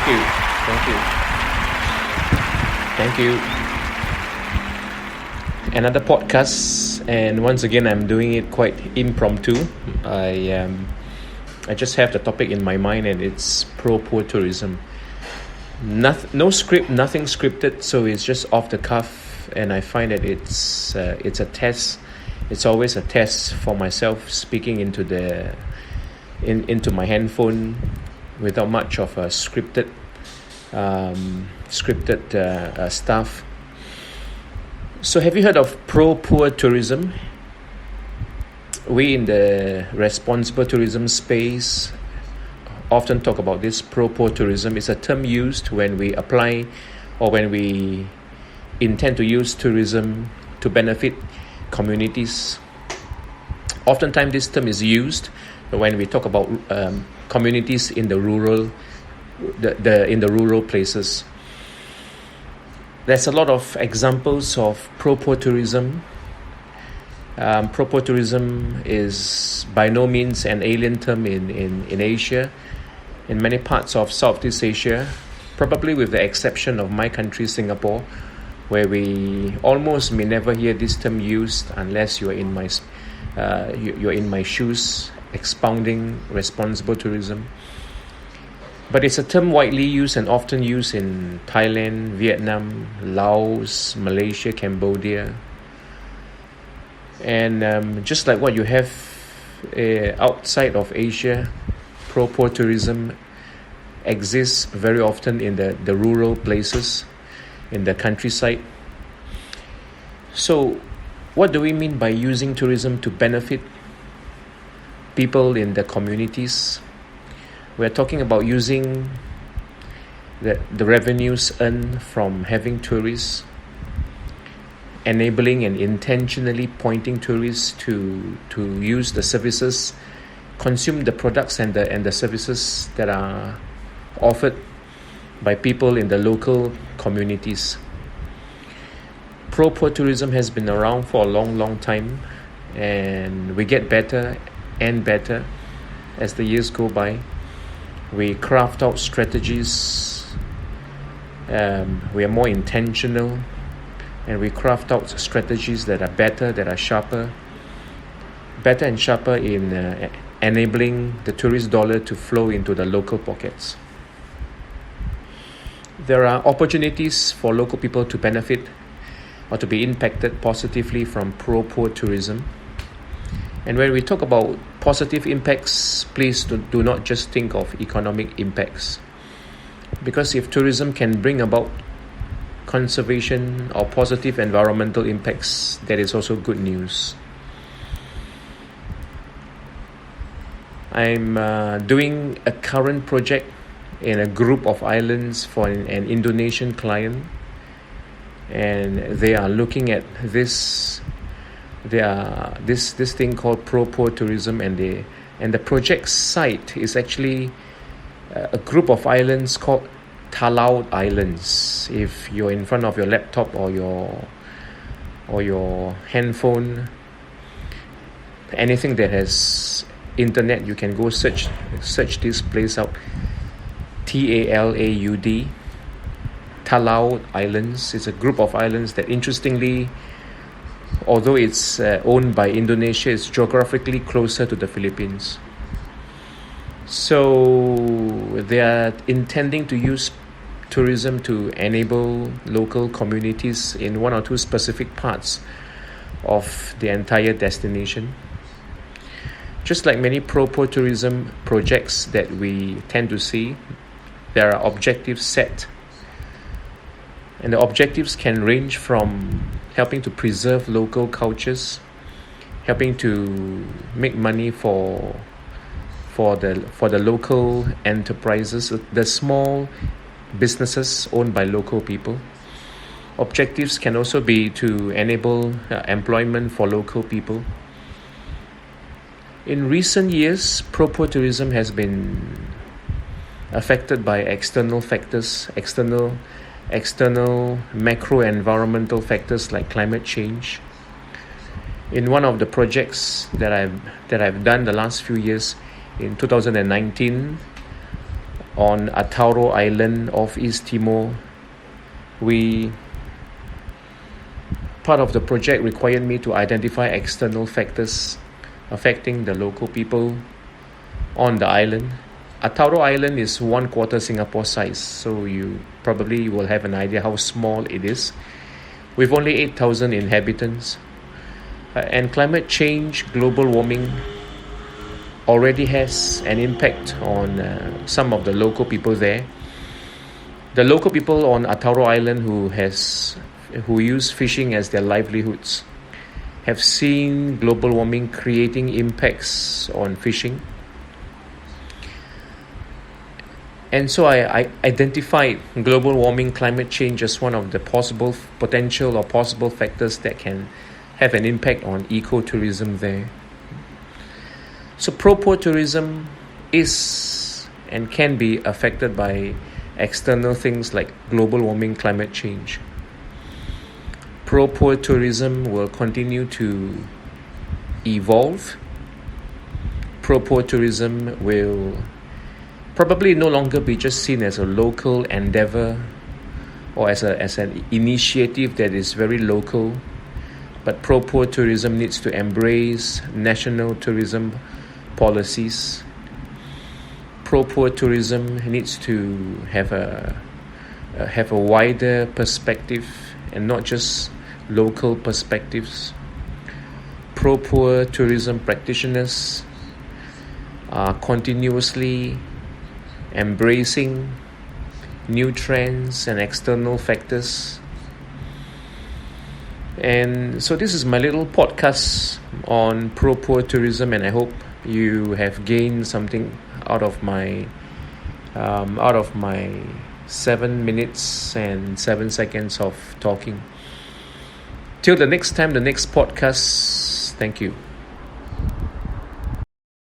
Thank you. Thank you. Thank you. Another podcast, and once again, I'm doing it quite impromptu. I just have the topic in my mind, and it's Propo-Tourism. No script, nothing scripted, so it's just off the cuff, and I find that it's a test. It's always a test for myself, speaking into my handphone without much of a scripted stuff. So have you heard of Propo-Tourism? We in the responsible tourism space often talk about this. Propo-Tourism is a term used when we apply or when we intend to use tourism to benefit communities. Oftentimes this term is used when we talk about communities in the rural places. There's a lot of examples of Propo-Tourism. Propo-Tourism is by no means an alien term in Asia. In many parts of Southeast Asia, probably with the exception of my country, Singapore, where we almost may never hear this term used unless you're in my shoes, expounding responsible tourism. But it's a term widely used and often used in Thailand, Vietnam, Laos, Malaysia, Cambodia. And just like what you have outside of Asia, Propo-Tourism exists very often in the rural places, in the countryside. So what do we mean by using tourism to benefit people in the communities? We're talking about using the revenues earned from having tourists, enabling and intentionally pointing tourists to use the services, consume the products and the services that are offered by people in the local communities. Propo-Tourism has been around for a long time, and we get better and better as the years go by. We craft out strategies, we are more intentional, and we craft out strategies that are better, that are sharper and sharper in enabling the tourist dollar to flow into the local pockets. There are opportunities for local people to benefit or to be impacted positively from Propo-Tourism. And when we talk about positive impacts, please do not just think of economic impacts. Because if tourism can bring about conservation or positive environmental impacts, that is also good news. I'm doing a current project in a group of islands for an Indonesian client, and they are looking at this thing called Propo-Tourism, and the project site is actually a group of islands called Talaut Islands. If you're in front of your laptop or your handphone, anything that has internet, you can go search this place out. Talaud, Talaut Islands. It's a group of islands that, interestingly, although it's owned by Indonesia, it's geographically closer to the Philippines. So they are intending to use tourism to enable local communities in one or two specific parts of the entire destination. Just like many Propo-Tourism projects that we tend to see, there are objectives set. And the objectives can range from helping to preserve local cultures, helping to make money for the local enterprises, the small businesses owned by local people. Objectives can also be to enable employment for local people. In recent years, Propo-Tourism has been affected by external factors, external macro-environmental factors like climate change. In one of the projects that I've done the last few years, in 2019, on Atauro Island off East Timor. Part of the project required me to identify external factors affecting the local people on the island. Atauro Island is 1/4 Singapore size, so you probably will have an idea how small it is, with only 8,000 inhabitants. And climate change, global warming, already has an impact on some of the local people there. The local people on Atauro Island who use fishing as their livelihoods have seen global warming creating impacts on fishing. And so I identified global warming, climate change as one of the possible factors that can have an impact on ecotourism there. So Propo-Tourism is and can be affected by external things like global warming, climate change. Propo-Tourism will continue to evolve. Propo-Tourism will probably no longer be just seen as a local endeavor or as an initiative that is very local, but Propo-Tourism needs to embrace national tourism policies. Propo-Tourism needs to have a wider perspective and not just local perspectives. Propo-Tourism practitioners are continuously embracing new trends and external factors. And so this is my little podcast on Propo-Tourism, and I hope you have gained something out of my 7 minutes and 7 seconds of talking. Till the next time, the next podcast. Thank you.